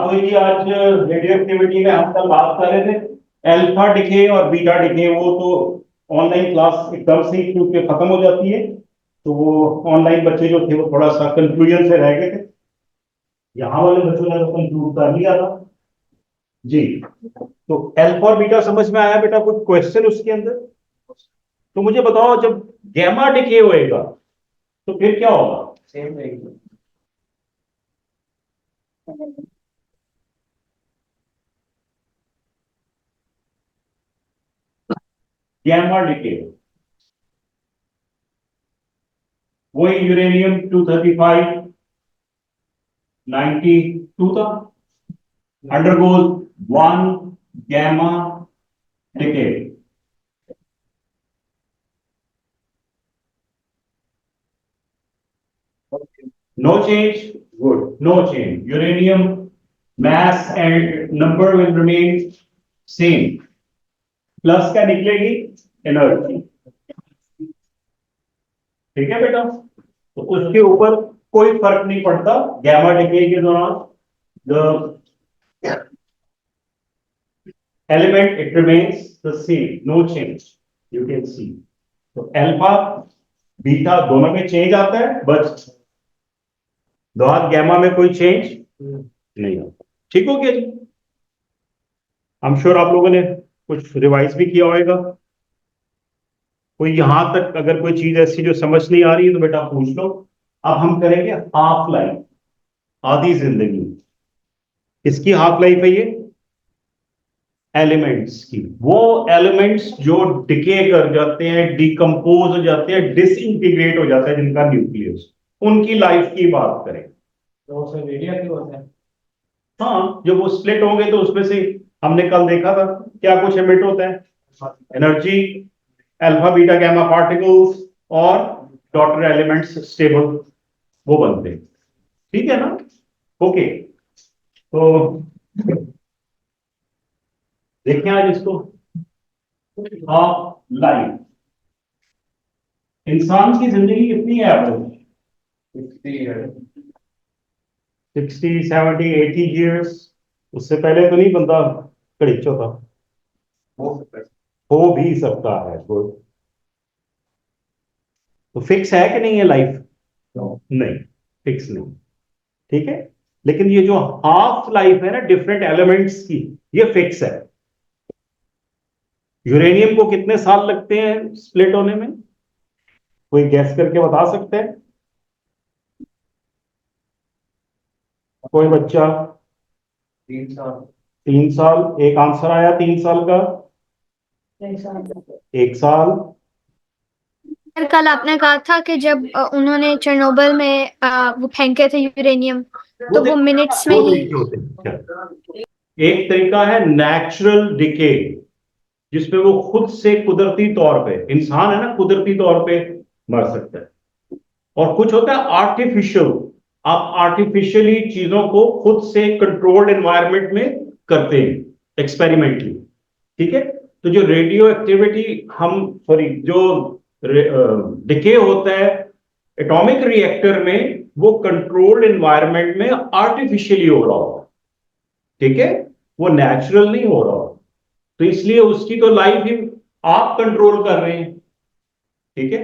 वही जी, आज radio activity में हम कल बात कर रहे थे अल्फा डिके और बीटा डिके। वो तो ऑनलाइन क्लास एकदम से ही क्योंकि खत्म हो जाती है, तो वो ऑनलाइन बच्चे जो थे वो थोड़ा सा कंफ्यूजन से रह गए थे। यहाँ वाले बच्चों ने तो कंक्लूड कर लिया था जी। तो अल्फा और बीटा समझ में आया बेटा? कुछ क्वेश्चन उसके अंदर? तो मुझे बताओ, जब गैमा डिके होएगा तो फिर क्या होगा? सेम रहेगी। गैमा डिके वही यूरेनियम 235 92 था, undergoes one gamma decay. No change, good. No change. Uranium mass and number will remain same. Plus क्या निकलेगी? एनर्जी। ठीक है बेटा, तो उसके ऊपर कोई फर्क नहीं पड़ता गैमा डिके के दौरान। The element it remains the same, no change, you can see. तो अल्फा बीटा दोनों में चेंज आता है, बट दोनों गैमा में कोई चेंज नहीं आता। ठीक हो गया जी? आई एम श्योर आप लोगों ने कुछ रिवाइज भी किया होगा। कोई यहां तक अगर कोई चीज ऐसी जो समझ नहीं आ रही है तो बेटा पूछ लो। अब हम करेंगे हाफ लाइफ, आधी जिंदगी। किसकी हाफ लाइफ है ये? एलिमेंट्स की। वो एलिमेंट्स जो डिके कर जाते हैं, डिकम्पोज हो जाते हैं, डिसइंटीग्रेट हो जाता है, जिनका न्यूक्लियस, उनकी लाइफ की बात करें। तो उसमें रेडियो एक्टिव होते हैं। हाँ, जब वो स्प्लिट होंगे तो उसमें से हमने कल देखा था क्या कुछ एमिट होता है। Energy, alpha beta gamma particles और डॉटर एलिमेंट्स स्टेबल वो बनते हैं। ठीक है ना? ओके, तो देखें आज इसको। हाफ लाइफ, इंसान की जिंदगी कितनी है एवरेज? 60 70 80 ईयर्स। उससे पहले तो नहीं बंदा कड़िचो था। हो भी सकता है, गुड। तो फिक्स है कि नहीं है लाइफ? नहीं, फिक्स नहीं। ठीक है, लेकिन ये जो हाफ लाइफ है ना डिफरेंट एलिमेंट्स की, ये फिक्स है। यूरेनियम को कितने साल लगते हैं स्प्लिट होने में? कोई गैस करके बता सकते हैं? कोई बच्चा? 3 साल। 3 साल, एक आंसर आया 3 साल का। 1 साल। सर कल आपने कहा था कि जब उन्होंने चेरनोबिल में वो फेंके थे यूरेनियम, तो वो मिनट्स में दो ही। तरीके होते हैं क्या? एक तरीका है नेचुरल डिके, जिसमें वो खुद से कुदरती तौर पे, इंसान है ना, कुदरती तौर पे मर सकता है। और कुछ होता है आर्टिफिशियल, आप आर्टिफिशियली चीजों को खुद से कंट्रोल्ड एनवायरनमेंट में करते हैं एक्सपेरिमेंटली। ठीक है, तो जो रेडियो एक्टिविटी हम सॉरी जो डिके होता है एटॉमिक रिएक्टर में, वो कंट्रोल्ड एनवायरनमेंट में आर्टिफिशियली हो रहा होगा। ठीक है, वो नेचुरल नहीं हो रहा होगा, तो इसलिए उसकी तो लाइफ ही आप कंट्रोल कर रहे हैं। ठीक है,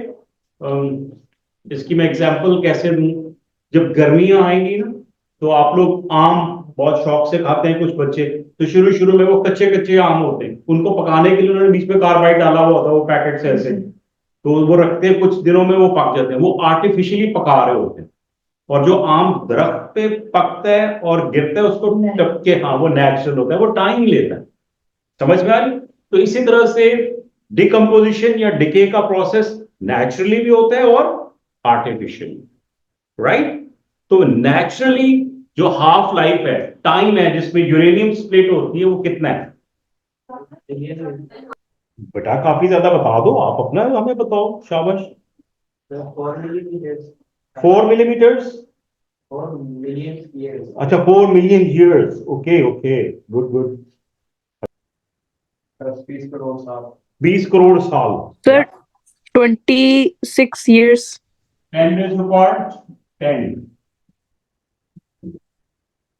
इसकी मैं एग्जांपल कैसे दूं? जब गर्मियां आएंगी ना, तो आप लोग आम बहुत शौक से खाते हैं कुछ बच्चे। तो शुरू शुरू में वो कच्चे कच्चे आम होते हैं, उनको पकाने के लिए उन्होंने बीच में कार्बाइड डाला हुआ होता है, वो पैकेट से ऐसे, तो वो रखते हैं, कुछ दिनों में वो पक जाते हैं। वो आर्टिफिशियली पका रहे होते हैं। और जो आम दरख्त पे पकता है और गिरता है उसको टपके, हाँ वो नेचुरल होता है, वो टाइम लेता है। समझ में आ रही? तो इसी तरह से डिकम्पोजिशन या डिके का प्रोसेस नेचुरली भी होता है और आर्टिफिशियली, राइट? तो नेचुरली जो हाफ लाइफ है, टाइम है जिसमें यूरेनियम स्प्लिट होती है, वो कितना है? बेटा काफी ज्यादा बता दो आप अपना, हमें बताओ, शाबाश। 4 मिलीमीटर्स। 4 million years. अच्छा, 4 million years, okay okay, good good. 20 crore साल। 20 करोड़ साल। Sir, 26 years. 10 raised to power 10,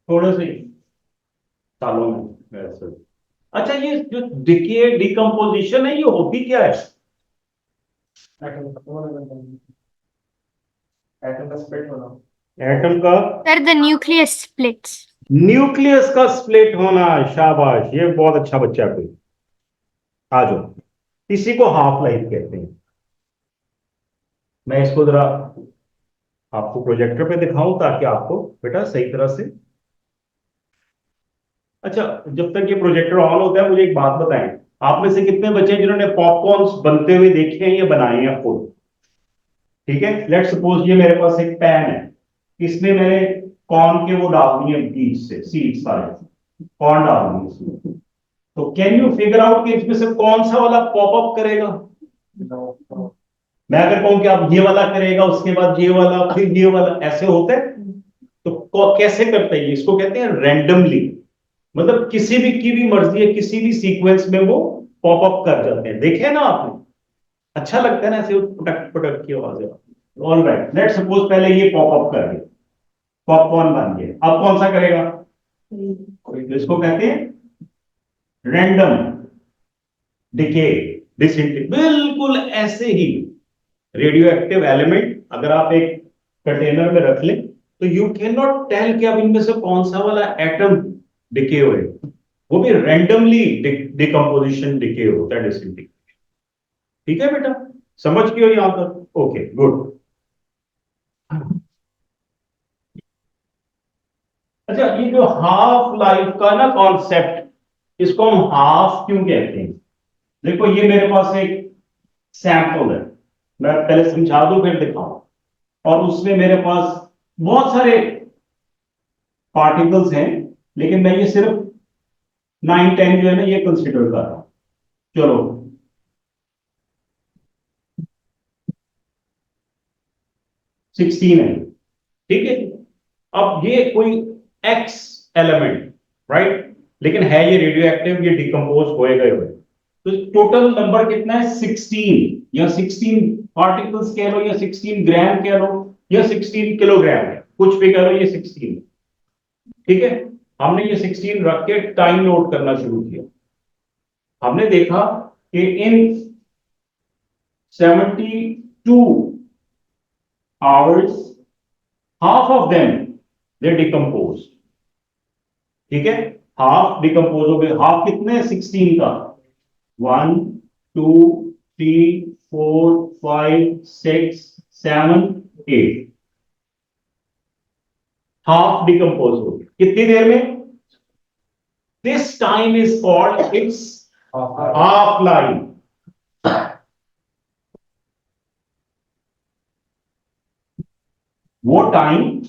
थोड़ा सा ही सालों में ऐसे। अच्छा, ये जो डिके डिकम्पोजिशन है, ये होती क्या है? एटम का स्प्लिट होना। एटम का sir the nucleus splits. Nucleus का स्प्लिट होना। शाबाश, ये बहुत अच्छा बच्चा है कोई। आ जाओ, इसी को हाफ लाइफ कहते हैं। मैं इसको जरा आपको प्रोजेक्टर पे दिखाऊं ताकि आपको बेटा सही तरह से। अच्छा, जब तक ये प्रोजेक्टर ऑन होता है, मुझे एक बात बताएं। आप में से कितने बच्चे हैं जिन्होंने पॉपकॉर्न्स बनते हुए देखे हैं या बनाए हैं खुद? ठीक है, लेट्स सपोज ये मेरे पास एक पैन है, इसमें मैंने कॉर्न के वो डाल दिए बीज से, सीड्स सारे कॉर्न डाल दिए इसमें। तो कैन यू फिगर आउट कि इसमें से कौन सा वाला पॉपअप करेगा? मैं अगर कहूं कि आप ये वाला करेगा, उसके बाद ये वाला, फिर ये वाला, ऐसे होता है? तो कैसे करते हैं? इसको कहते हैं रैंडमली। मतलब किसी भी की भी मर्जी है, किसी भी सीक्वेंस में वो पॉपअप कर जाते हैं। देखे ना आपने? अच्छा लगता है ना ऐसे पटक पटक की आवाज है। ऑल राइट, लेट सपोज पहले ये पॉपअप कर गया, पॉपकॉर्न बन गया। अब कौन सा करेगा? इसको कहते हैं रैंडम डिके, डिसइंटीग्रेशन। बिल्कुल ऐसे ही रेडियो एक्टिव एलिमेंट अगर आप एक कंटेनर में रख लें, तो यू कैन नॉट टेल कि अब इनमें से कौन सा वाला एटम डिके हुए। वो भी रैंडमली डिकम्पोजिशन डिके होता है, डिसइंटीग्रेशन। ठीक है बेटा, समझ गए हो यहां तक? Okay, good. अच्छा, ये जो हाफ लाइफ का ना कॉन्सेप्ट, इसको हम हाफ क्यों कहते हैं? देखो, ये मेरे पास एक सैंपल है, मैं पहले समझा दूं फिर दिखाऊं। और उसमें मेरे पास बहुत सारे पार्टिकल्स हैं, लेकिन मैं ये सिर्फ 9 10 जो है ना, ये कंसिडर कर रहा हूं। चलो, 16 है, ठीक है। अब ये कोई एक्स एलिमेंट, राइट, लेकिन है ये रेडियो एक्टिव, ये डिकम्पोज होए गए हुए। तो टोटल नंबर कितना है? 16, या 16 पार्टिकल्स कह लो, या 16 ग्राम कह लो, या 16 किलोग्राम है, कुछ भी कह लो, ये 16। ठीक है, हमने ये 16 रख के टाइम नोट करना शुरू किया। हमने देखा कि इन 72 hours, half of them they decompose। ठीक है, हाफ डिकम्पोज हो गए। हाफ कितने? 16 का 1 2 3 4 5 6 7 8, हाफ डिकम्पोज हो गए। कितनी देर में? This time is called its half life. वो टाइम,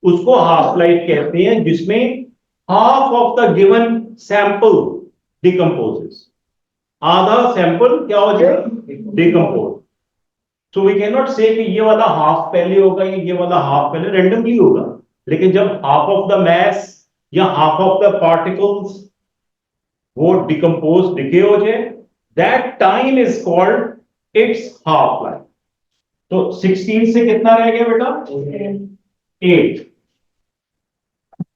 उसको हाफ लाइफ कहते हैं, जिसमें half of the given sample decomposes. आधा सैंपल क्या हो जाए? Decompose. So we can not say कि ये वाला हाफ पहले होगा, ये वाला हाफ पहले, रेंडमली होगा। लेकिन जब हाफ ऑफ द मैस या हाफ ऑफ द पार्टिकल्स वो डिकम्पोज डिके हो जाए, that time is called its half life. तो 16 से कितना रह गया बेटा? 8।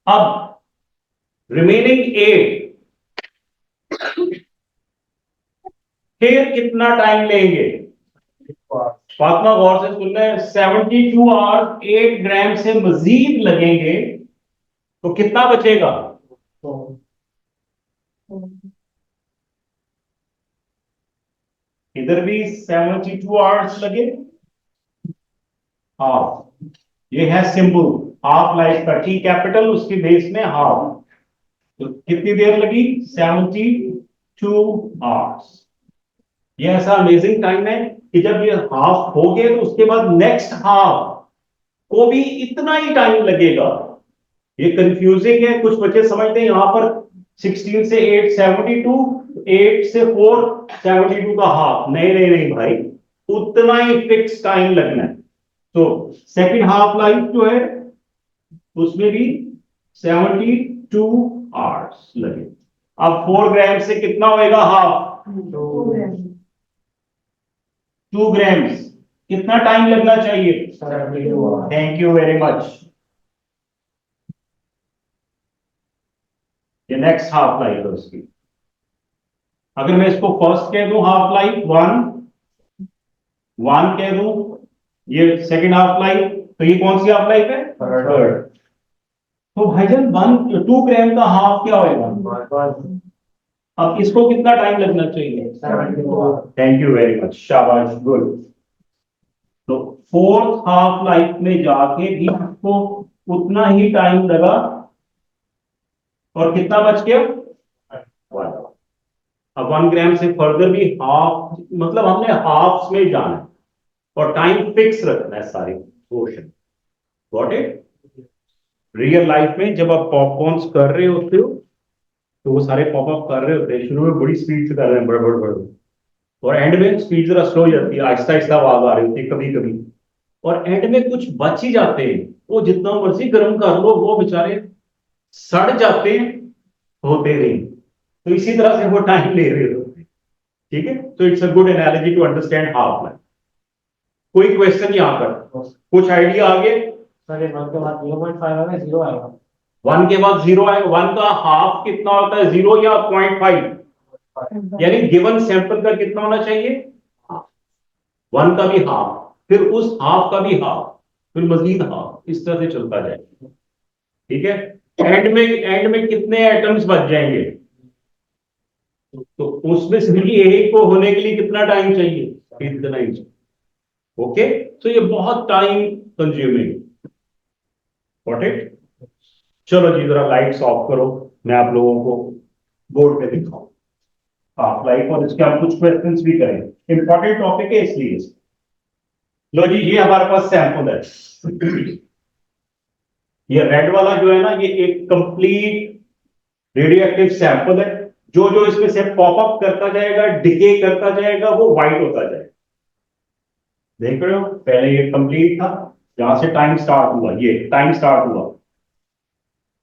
अब रिमेनिंग 8 फिर कितना टाइम लेंगे? फातिमा गौर से सुन रहे हैं, 72 आवर्स 8 ग्राम से मजीद लगेंगे, तो कितना बचेगा? इधर भी 72 आवर्स लगे। हाफ, ये है सिंबल हाफ लाइफ का, टी कैपिटल उसकी बेस में हाफ। तो कितनी देर लगी? 72 आवर्स। ये ऐसा अमेजिंग टाइम है कि जब ये हाफ हो गए, तो उसके बाद नेक्स्ट हाफ को भी इतना ही टाइम लगेगा। ये कंफ्यूजिंग है, कुछ बच्चे समझते हैं यहां पर 16 से 8 72, 8 से 4 72 का हाफ। नहीं नहीं नहीं भाई, उतना ही फिक्स टाइम लगना है। तो सेकंड हाफ लाइफ जो है, उसमें भी 72 आवर्स लगे। अब 4 ग्राम से कितना होएगा हाफ? 2 ग्राम्स। कितना टाइम लगना चाहिए? Thank you very much. ये नेक्स्ट हाफ लाइफ है उसकी। अगर मैं इसको फर्स्ट कह दूं हाफ लाइफ 1 कह दूं, ये सेकेंड हाफ लाइफ, तो ये कौन सी हाफ लाइफ है? थर्ड। तो भाईजान 2 ग्राम का हाफ क्या होगा? अब इसको कितना टाइम लगना चाहिए? थैंक यू वेरी मच, शाबाश, गुड। तो फोर्थ हाफ लाइफ में जाके भी आपको उतना ही टाइम लगा, और कितना बच गया? 1। अब 1 ग्राम से फर्दर भी हाफ, मतलब हमने हाफ में जाना है और टाइम फिक्स रखना है सारे portion. Got it? Real life में जब आप पॉपकॉर्न्स कर रहे होते हो तो वो सारे पॉपअप कर रहे होते हैं, शुरू में बड़ी स्पीड से कर रहे हैं, बड़े बड़े बड़े, और एंड में स्पीड जरा स्लो हो जाती है, आहिस्ता आहिस्ता आवाज आ रही होती है कभी कभी, और एंड में कुछ बच ही जाते हैं। वो जितना मर्जी गर्म कर लो वो बेचारे सड़ जाते हैं, होते नहीं। तो इसी तरह से वो टाइम ले रहे होते हैं। ठीक है, तो it's a good analogy to understand half life. कोई क्वेश्चन यहां पर? कुछ आइडिया आगे? सर 1 के बाद 0.5 आएगा, 0 आएगा। 1 के बाद 0 आएगा। 1 का हाफ कितना होता है? 0 या 0.5? यानी गिवन सैंपल का कितना होना चाहिए? 1 का भी हाफ, फिर उस हाफ का भी हाफ, फिर मजीद हाफ, इस तरह से चलता जाएगा। ठीक है, एंड में कितने एटम्स बच जाएंगे? तो उसमें से भी एक को होने के लिए कितना टाइम चाहिए? इतना ही चाहिए। ओके, तो ये बहुत टाइम कंज्यूमिंग। Got it? चलो जी, जरा लाइट्स ऑफ करो, मैं आप लोगों को बोर्ड पे दिखाऊं हाफ लाइफ, और इसके हम कुछ क्वेश्चंस भी करें। इंपॉर्टेंट टॉपिक है इसलिए। लो जी, ये हमारे पास सैंपल है। ये रेड वाला जो है ना, ये एक कंप्लीट रेडियो एक्टिव सैंपल है। जो जो इसमें से पॉपअप करता जाएगा, डिके करता जाएगा, वो व्हाइट होता जाएगा। देख रहे हो, पहले ये कंप्लीट था, जहां से टाइम स्टार्ट हुआ, ये टाइम स्टार्ट हुआ।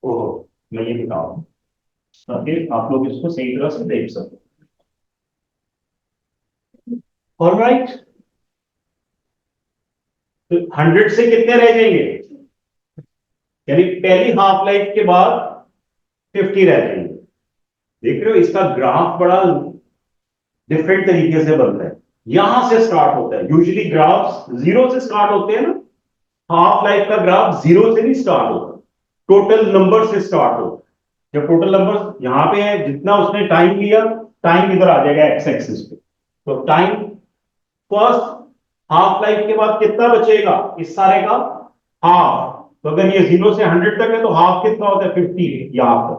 ओहो, मैं ये दिखाऊं ताकि आप लोग इसको सही तरह से देख सको। ऑलराइट, तो 100 से कितने रह जाएंगे? यानी पहली हाफ लाइफ के बाद 50 रह जाएंगे। देख रहे हो, इसका ग्राफ बड़ा डिफरेंट तरीके से बनता है। यहां से स्टार्ट होता है, यूजुअली ग्राफ्स 0 से स्टार्ट होते हैं ना, हाफ लाइफ का ग्राफ 0 से नहीं स्टार्ट होता, टोटल नंबर से स्टार्ट होता है। जब टोटल नंबर यहां पे है, जितना उसने टाइम लिया, टाइम इधर आ जाएगा एक्स एक्सिस पे। तो टाइम फर्स्ट हाफ लाइफ के बाद कितना बचेगा इस सारे का? हाफ। तो अगर ये 0 से 100 तक है तो हाफ कितना होता है? 50। यहां पर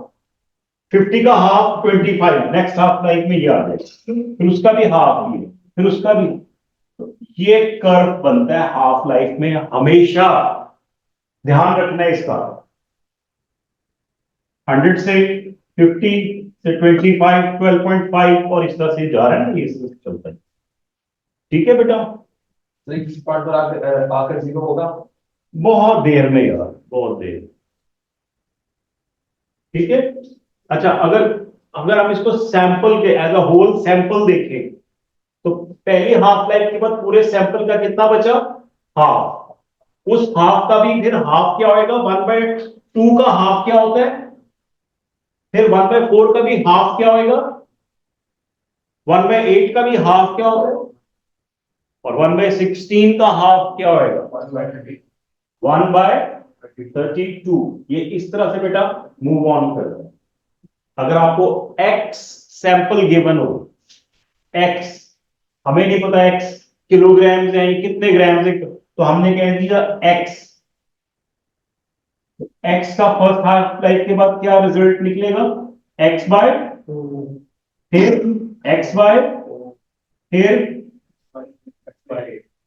50 का हाफ 25, नेक्स्ट हाफ लाइफ में ये आ जाएगा, फिर उसका भी हाफ, ये फिर उसका भी। तो ये कर्व बनता है हाफ लाइफ में हमेशा, ध्यान रखना है इसका। 100 से 50 से 25, 12.5, और इस तरह से जा रहा है ना, ये इस तरह से चलता है। ठीक है बेटा? किस पार्ट पर आकर 0 होगा? बहुत देर में यार, बहुत देर। ठीक है, अच्छा, अगर अगर हम इसको सैंपल के एज अ होल सैंपल देखें, तो पहली हाफ लाइफ के बाद पूरे सैंपल का कितना बचा? हाफ। उस हाफ का भी फिर हाफ क्या होएगा? 1/2 का हाफ क्या होता है? फिर 1/4 का भी हाफ क्या होएगा? 1/8 का भी हाफ क्या होता है? और 1/16 का हाफ क्या होएगा? 1/32। ये इस तरह से बेटा मूव ऑन करता है। अगर आपको एक्स सैंपल गिवन हो, एक्स, हमें नहीं पता एक्स किलोग्राम से है कितने ग्राम से, तो हमने कह दिया एक्स। एक्स का फर्स्ट हाफ लाइफ के बाद क्या रिजल्ट निकलेगा? एक्स बाय, फिर एक्स बाय, फिर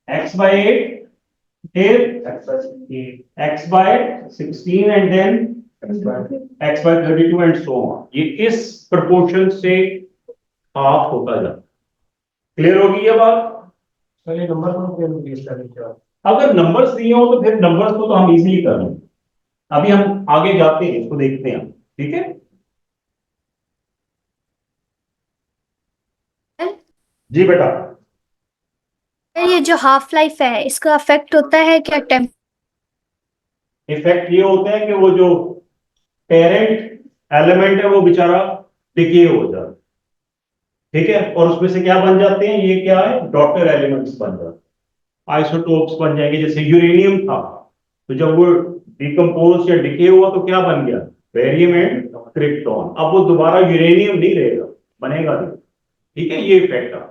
एक्स बाय 8, फिर X by 16, and then X by 32 and so on. ये इस प्रोपोर्शन से हाफ होता जाता। क्लियर होगी ये बात? सर ये नंबर कौन क्लियर? अगर नंबर्स दिए हो तो फिर नंबर्स को तो हम इजीली कर लेंगे। अभी हम आगे जाते हैं, इसको देखते हैं। ठीक है जी बेटा? ये जो हाफ लाइफ है इसका अफेक्ट होता है क्या टेम्प? इफेक्ट ये होता है कि वो जो पेरेंट एलिमेंट है वो बेचारा डिके हो जाता है, ठीक है, और उसमें से क्या बन जाते हैं, ये क्या है, डॉटर एलिमेंट्स बन जाते हैं, आइसोटोप्स बन जाएंगे। जैसे यूरेनियम था, तो जब वो डिकम्पोज या डिके हुआ तो क्या बन गया, बेरियम एंड क्रिप्टॉन। अब वो दोबारा यूरेनियम नहीं रहेगा, बनेगा नहीं, ठीक है, ये इफेक्ट आता है।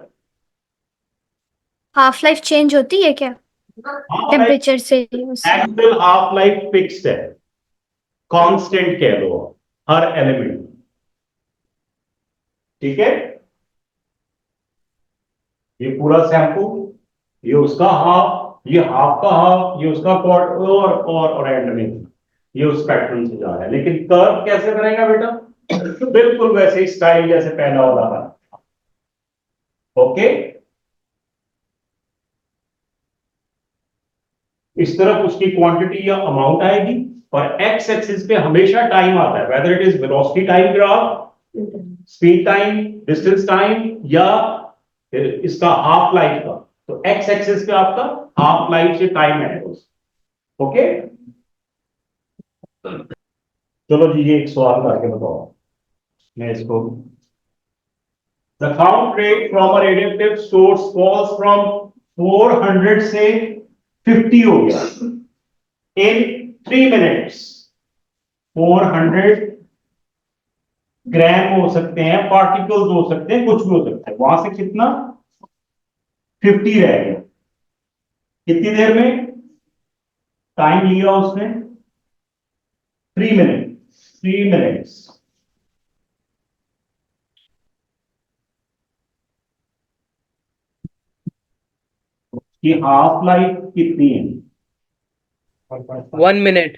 हाफ लाइफ चेंज होती है क्या हाँ, टेम्परेचर से उससे? एक्चुअल हाफ लाइफ फिक्स्ड है, कांस्टेंट कह लो हर एलिमेंट, ठीक है। ये पूरा शैम्पू, ये उसका हाफ, ये हाफ का हाफ, ये उसका क्वार्टर, और एंड में ये उस पैटर्न से जा रहा है। लेकिन कर्व कैसे बनेगा बेटा, बिल्कुल वैसे ही स्टाइल जैसे पहला वाला था, ओके। इस तरफ उसकी क्वांटिटी या अमाउंट आएगी, और एक्स एक्सिस पे हमेशा टाइम आता है, whether it is velocity time graph, speed time, distance time, या इसका हाफ लाइफ का। तो एक्स एक्सिस पे आपका हाफ लाइफ से टाइम है, ओके। चलो जी, ये एक सवाल करके बताओ मैं इसको। The count rate from a radiative source falls from 400 से 50 हो गया इन 3 मिनट्स। 400 ग्राम हो सकते हैं, पार्टिकल्स हो सकते हैं, कुछ भी हो सकता है, वहां से कितना 50 रह गया, कितनी देर में, टाइम लिया उसने 3 मिनट, 3 मिनट्स। की हाफ लाइफ कितनी है, 1 minute.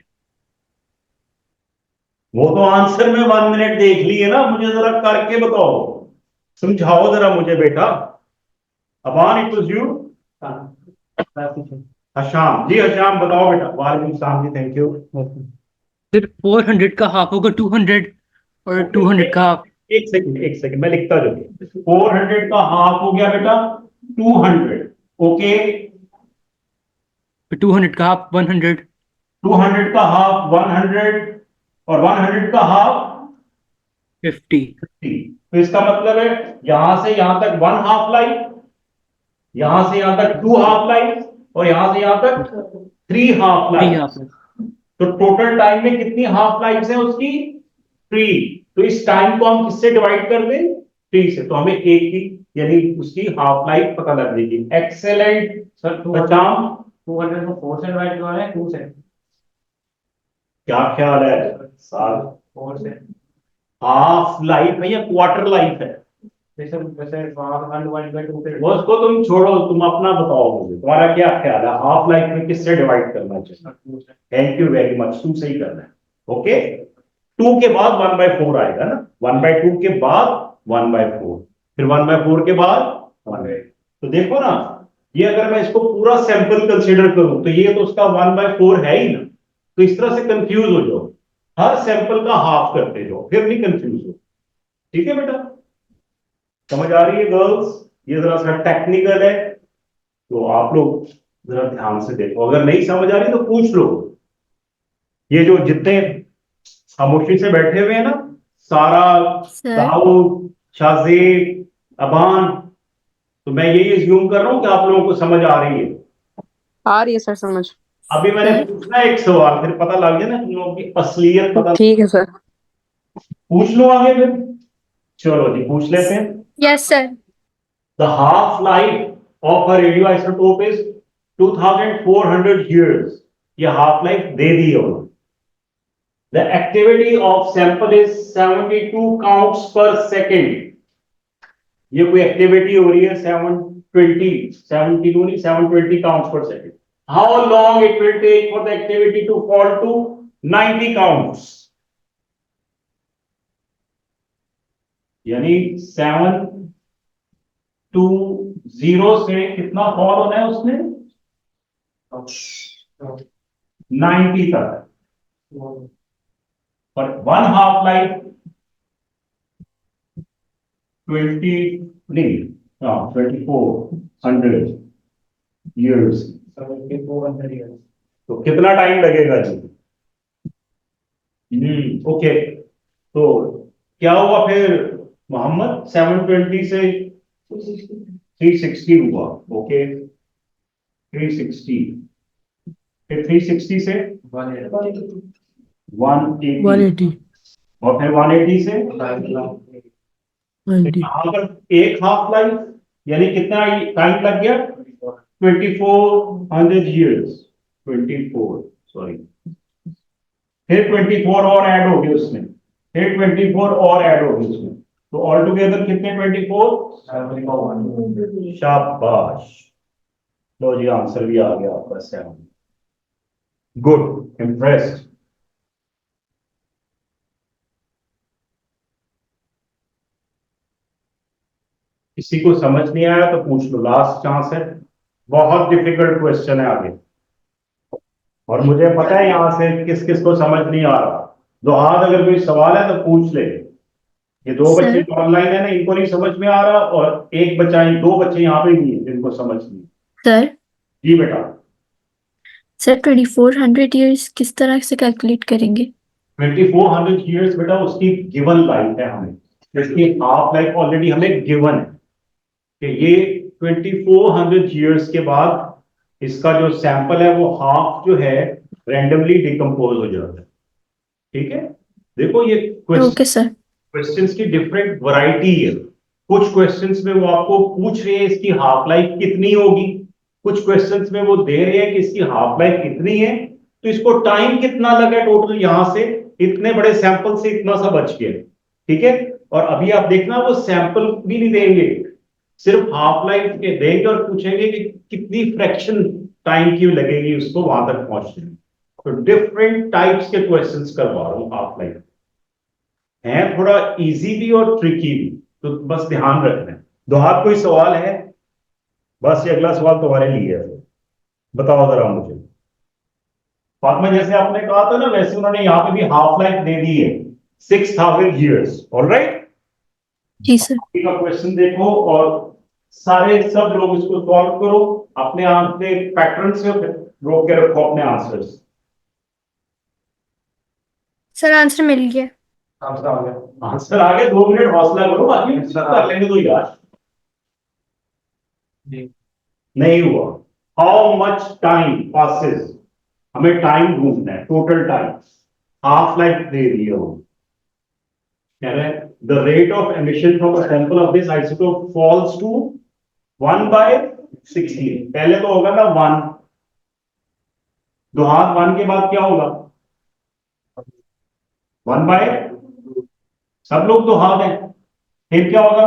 वो तो आंसर में 1 मिनट देख लिए ना, मुझे जरा करके बताओ, समझाओ जरा मुझे बेटा। Aban, it was you. Hasham ji, Hasham बताओ बेटा। वालेकुम सलाम जी, थैंक यू। फिर 400 का हाफ होगा 200 और 200 का हाफ। एक सेकंड, एक सेकंड, मैं लिखता जाऊँ। 400 का हाफ हो गया बेटा 200, ओके। 200 का हाफ 100। 200 का हाफ 100, और 100 का हाफ 50। 50। तो इसका मतलब है यहां से यहां तक 1 हाफ लाइफ, यहां से यहां तक 2 हाफ लाइफ, और यहां से यहां तक 3 हाफ 3 लाइफ। हाफ। तो टोटल टाइम में कितनी हाफ लाइफ है उसकी, 3। तो इस टाइम को हम किससे डिवाइड कर दें, 3 से, तो हमें एक ही, यानी उसकी हाफ लाइफ पता लग जाएगी। Excellent sir. 200 को 4 से डिवाइड करना है, 2 से। क्या ख्याल है साल, 4 से हाफ लाइफ है या क्वार्टर लाइफ है, वो उसको तुम छोड़ो, तुम अपना बताओ मुझे, तुम्हारा क्या ख्याल है, हाफ लाइफ में किससे डिवाइड करना चाहिए। थैंक यू वेरी मच, 2 से ही करना है, ओके। 2 के बाद 1/4 आएगा ना, 1/2 के बाद 1/4, फिर 1/4 के बाद 1/2। तो देखो ना, ये अगर मैं इसको पूरा सैंपल कंसीडर करूं तो ये तो उसका 1/4 है ही ना। तो इस तरह से कंफ्यूज हो जाओ, हर सैंपल का हाफ करते जाओ, फिर नहीं कंफ्यूज हो, ठीक है बेटा। समझ आ रही है गर्ल्स, ये जरा सा टेक्निकल है, तो आप लोग जरा ध्यान से देखो, अगर नहीं समझ आ रही तो पूछ लो। ये जो जितने खामोशी से बैठे हुए हैं ना, सारा, सर दाऊद, शाज़ेब, अबान, तो मैं यही अज्यूम कर रहा हूं कि आप लोगों को समझ आ रही है। आ रही है सर समझ। अभी मैंने सर पूछना है एक सवाल, फिर पता लग जाए ना तुम लोगों की असलियत पता। ठीक है सर। पूछ लो आगे फिर, चलो जी पूछ लेते हैं। Yes sir. The half-life of a radioisotope is 2400 years. ये half life दे दी है उन्होंने। The activity of sample is 72 counts per second. ये कोई एक्टिविटी हो रही है 720 counts per second. How long it will take for the activity to fall to 90 counts? यानी 720 से कितना फॉल होना है उसने, 90 तक। पर 1 हाफ लाइफ 20 नहीं, 2400 years, तो कितना टाइम लगेगा जी। ओके, तो क्या हुआ फिर मोहम्मद? 720 से 360 हुआ। ओके, 360, फिर 360 से 180, 180 और फिर 180 से90 यहाँ पर एक हाफ लाइफ, यानी कितना टाइम लग गया? 2400 ईयर्स, 24, सॉरी, फिर 24 और ऐड हो गए उसमें, फिर 24 और ऐड हो गए उसमें, तो ऑल टुगेदर कितने? 24। शाबाश, लो जी, आंसर भी आ गया आपका 7। Good, impressed. किसी को समझ नहीं आया तो पूछ लो, लास्ट चांस है। बहुत डिफिकल्ट क्वेश्चन है आगे, और मुझे पता है यहां से किस किस को समझ नहीं आ रहा। दुहाद अगर कोई सवाल है तो पूछ ले। ये दो सर बच्चे ऑनलाइन है ना, इनको नहीं समझ में आ रहा, और एक बच्चा, दो बच्चे यहाँ पे भी हैं जिनको समझ नहीं। सर जी बेटा। सर 2400 ईयर्स किस तरह से कैलकुलेट करेंगे? 2400 ईयर्स बेटा उसकी गिवन लाइफ है हमें, इसकी हाफ लाइफ ऑलरेडी हमें गिवन है कि ये 2400 ईयर्स के बाद इसका जो सैंपल है वो हाफ जो है रैंडमली डिकम्पोज हो जाता है। ठीक है, देखो ये ओके सर। क्वेश्चंस की डिफरेंट वैरायटी है। कुछ क्वेश्चंस में वो आपको पूछ रहे हैं इसकी हाफ लाइफ कितनी होगी, कुछ क्वेश्चंस में वो दे रहे हैं कि इसकी हाफ लाइफ कितनी है, तो इसको टाइम कितना लगा टोटल, यहां से इतने बड़े सैंपल से इतना सा बच गया। ठीक है, और अभी आप देखना वो सैंपल भी नहीं देंगे, सिर्फ हाफ लाइफ के देंगे और पूछेंगे कि कितनी फ्रैक्शन टाइम की लगेगी उसको वहां तक पहुंचने में। तो डिफरेंट टाइप्स के क्वेश्चंस करवा रहा हूं हाफ लाइफ, है थोड़ा इजी भी और ट्रिकी भी, तो बस ध्यान रखना है। दोहार कोई सवाल है? बस ये अगला सवाल तुम्हारे लिए है, बताओ जरा मुझे। फातिमा, जैसे आपने कहा था ना वैसे उन्होंने यहाँ पे भी हाफ लाइफ दे दी है 6000 ईयर्स। ऑलराइट, जी सर। का क्वेश्चन देखो और सारे सब लोग इसको सॉल्व करो, अपने अपने पैटर्न से रोक के रखो अपने आंसर्स। सर आंसर मिल गया। आंसर आ गया? आंसर आ गया, 2 मिनट हौसला करो, बाकी कर लेंगे तो यार। नहीं हुआ। हाउ मच टाइम पासेस, हमें टाइम ढूंढना है, टोटल टाइम। हाफ लाइफ दे दी है वो, कह रहे हैं the rate of emission from a sample of this isotope falls to 1/16। पहले तो होगा ना 1, दुहात 1 के बाद क्या होगा? 1 बाय, सब लोग दुहात हैं, फिर क्या होगा?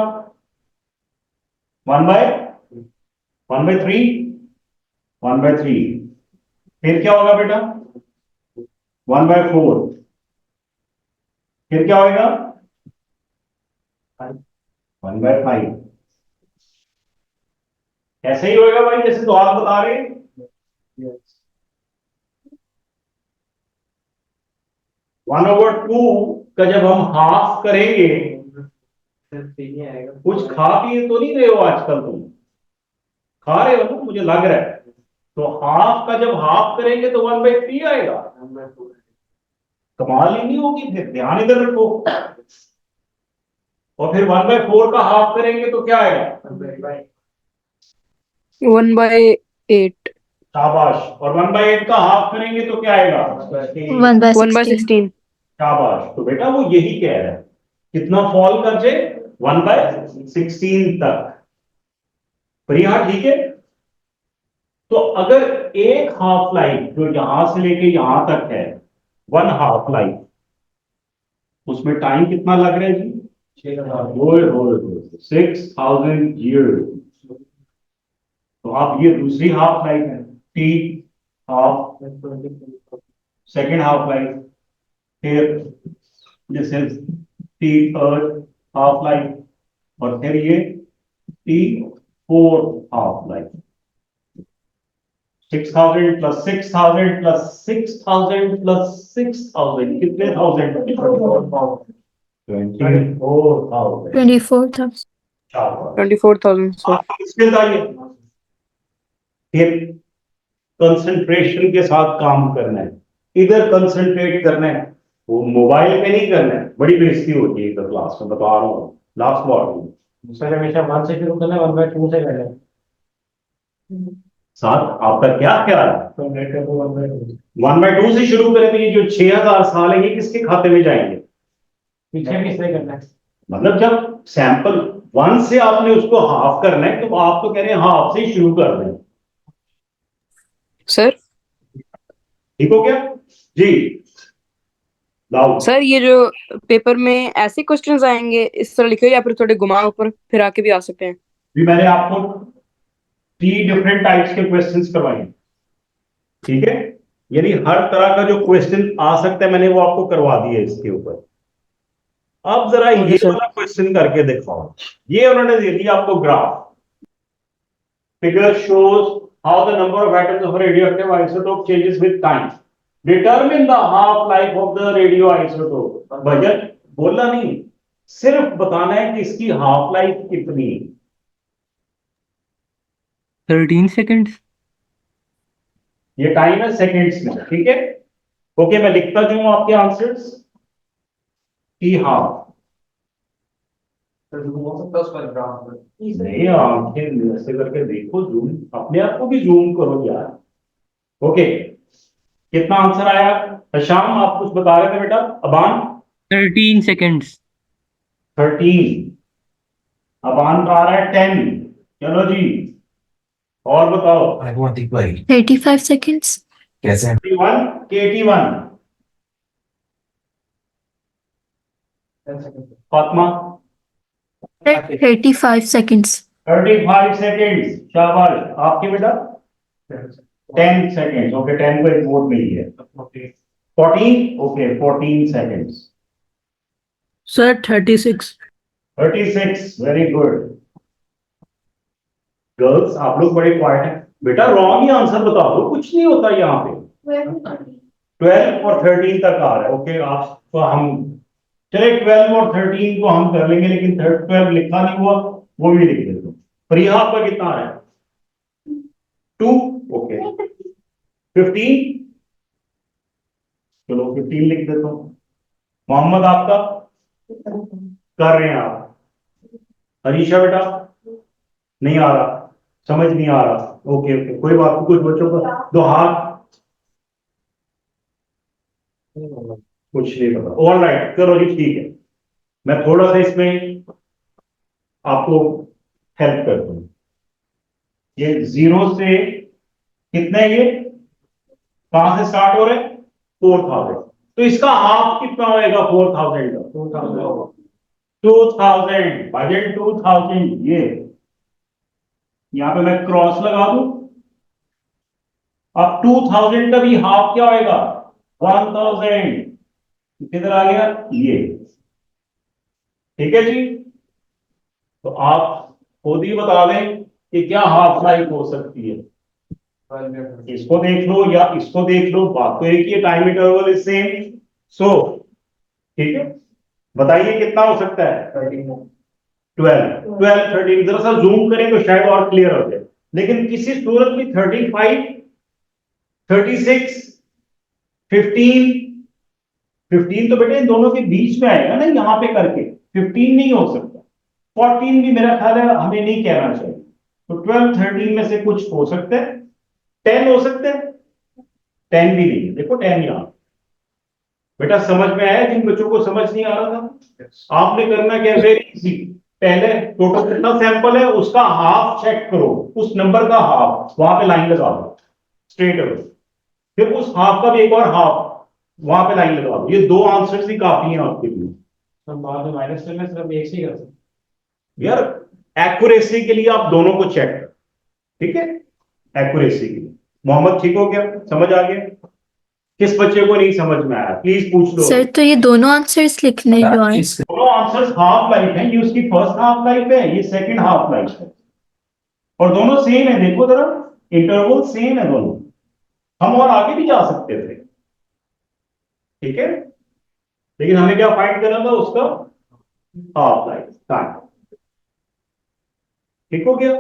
1/3, 1/3, फिर क्या होगा बेटा? 1/4, फिर क्या होगा? 1/5। ऐसे ही होएगा भाई जैसे दुहात बता रहे हैं। 1/2 का जब हम हाफ करेंगे, कुछ खा पिए तो नहीं रहे हो आजकल? तुम खा रहे हो ना, मुझे लग रहा है। तो हाफ का जब हाफ करेंगे तो 1/3 आएगा। कमाल ही नहीं होगी, फिर ध्यान इधर रखो। और फिर 1/4 का हाफ करेंगे तो क्या आएगा? 1/8। शाबाश। और 1/8 का हाफ करेंगे तो क्या आएगा? 1/16। शाबाश। तो बेटा वो यही कह रहा है, कितना फॉल कर जाए? 1/16 तक। पर यहां ठीक है, तो अगर एक हाफ लाइफ जो यहां से लेके यहां तक है, 1 हाफ लाइफ, उसमें टाइम कितना लग रहा है जी? 6000 ईयर्स। तो आप ये दूसरी हाफ लाइफ है, the half, second half life, फिर this is the third half life, और फिर ये the fourth half life. 6000 plus 6000 plus 6000 plus 6000 कितने थाउजेंड? 24,000। 24,000। 24,000 सर। इसके आइए, फिर कंसंट्रेशन के साथ काम करना है, इधर कंसंट्रेट करना है, वो मोबाइल पे नहीं करना है, बड़ी बेइज्जती होती है इधर क्लास में, बता रहा हूँ। लास्ट बार सर हमेशा 1 से शुरू करना है, 1/2 से करना है। साथ आपका क्या ख्याल है? तो लेटर को 1/2 1/2 से शुरू करें तो ये जो 6,000 साल है ये किसके खाते में जाएंगे? पीछे किससे करना है? मतलब जब सैंपल 1 से आपने उसको हाफ करना है तो आप तो कह रहे हैं हाफ से ही शुरू कर दें। सर ठीक हो गया जी? लाओ। सर ये जो पेपर में ऐसे क्वेश्चंस आएंगे इस तरह लिखे, या फिर थोड़े घुमा ऊपर फिर आके भी आ सकते हैं? भी मैंने आपको 3 डिफरेंट टाइप्स के क्वेश्चंस करवाए, ठीक है? यानी हर तरह का जो क्वेश्चन आ सकता है मैंने वो आपको करवा दिया इसके ऊपर। अब जरा ये सर वाला क्वेश्चन करके दिखाओ। ये उन्होंने दे दिया आपको graph, figure shows how the number of atoms of radioactive isotope changes with time, determine the half life of the radio isotope. भजन बोलना नहीं, सिर्फ बताना है कि इसकी हाफ लाइफ कितनी है। 13 seconds. ये टाइम है सेकेंड्स में, ठीक है? ओके, मैं लिखता जाऊं आपके आंसर्स की हाफ। हो सकता है उसका ग्राफ में। नहीं, आंखें ऐसे करके देखो, जूम अपने आप को भी जूम करो यार। ओके, कितना आंसर आया? शाम आप कुछ बता रहे थे बेटा। अबान 13 seconds. 13, अबान का आ रहा है 10। चलो जी, और बताओ। 35 seconds. 81 के 81। 10 सेकंड। फातिमा 35 seconds. 35 सेकेंड्स। शाबाश। आपके बेटा 10 सेकेंड्स। ओके, 10 को एक वोट मिली है। 14, okay 14 seconds. Sir, 36. 36, very good. Girls आप लोग बड़े क्वाइट हैं बेटा, रॉन्ग ही आंसर बता दो, कुछ नहीं होता यहाँ पे। 12 और 13 तक आ रहा है। ओके, आप तो हम चले 12 और 13 को हम कर लेंगे, लेकिन 12 लिखा नहीं हुआ, वो भी लिख देते। प्रिया आपका कितना आ रहा है? 2, ओके। 15, चलो 15 लिख देता हूँ। मोहम्मद आपका कर रहे हैं आप। हरीशा बेटा नहीं आ रहा, समझ नहीं आ रहा। ओके ओके, कोई बात नहीं। कुछ बच्चों का दो हाथ कुछ नहीं पता। ऑल राइट, चलो जी ठीक है, मैं थोड़ा सा इसमें आपको हेल्प करता हूँ। ये 0 से कितने, ये कहां से स्टार्ट हो रहे हैं? 4000। तो इसका हाफ कितना होएगा 4000 का? 2000 बजट 2000। ये यहां पे मैं क्रॉस लगा दूं। अब 2000 का भी हाफ क्या होएगा? 1000। किधर आ गया ये? ठीक है जी, तो आप खुद ही बता दें कि क्या हाफ लाइफ हो सकती है। इसको देख लो या इसको देख लो, बात तो एक ही है, टाइम इंटरवल इज सेम। सो ठीक है, बताइए कितना हो सकता है? 12, 13। जरा सा जूम करें तो शायद और क्लियर हो जाए। लेकिन किसी सूरत में 35, 36, 15, 15 तो बेटे इन दोनों के बीच में आएगा ना, यहां पे करके 15 नहीं हो सकता। 14 भी मेरा ख्याल है हमें नहीं कहना चाहिए। तो 12, 13 में से कुछ हो सकता है। 10 हो सकता है, 10 भी नहीं। देखो 10 यहां। बेटा समझ में आया? जिन बच्चों को समझ नहीं आ रहा था, आपने करना क्या, वेरी इजी। पहले टोटल कितना सैंपल है उसका हाफ चेक करो, उस नंबर का हाफ वहां पे लाइन लगा दो स्ट्रेट अवे। फिर उस हाफ का भी एक और हाफ वहां पे लाइन लगा दो। ये 2 आंसर्स ही काफी हैं आपके लिए। हम बाद में माइनस करना है, सिर्फ एक से ही कर सकते यार एक्यूरेसी के लिए आप दोनों को चेक करो, ठीक है? एक्यूरेसी के लिए। मोहम्मद ठीक हो गया? समझ आ गया? किस बच्चे को नहीं समझ में आया प्लीज पूछ लो। सर तो ये दोनों आंसर्स लिखने जो आए दोनों आंसर्स हाफ लाइफ है। ये उसकी फर्स्ट हाफ लाइफ है, ये सेकंड हाफ लाइफ है, और दोनों सेम है। देखो जरा, इंटरवल सेम है दोनों। हम और आगे भी जा सकते थे, ठीक है? लेकिन हमें क्या फाइंड करना था? उसका हाफ लाइफ टाइम। ठीक हो गया?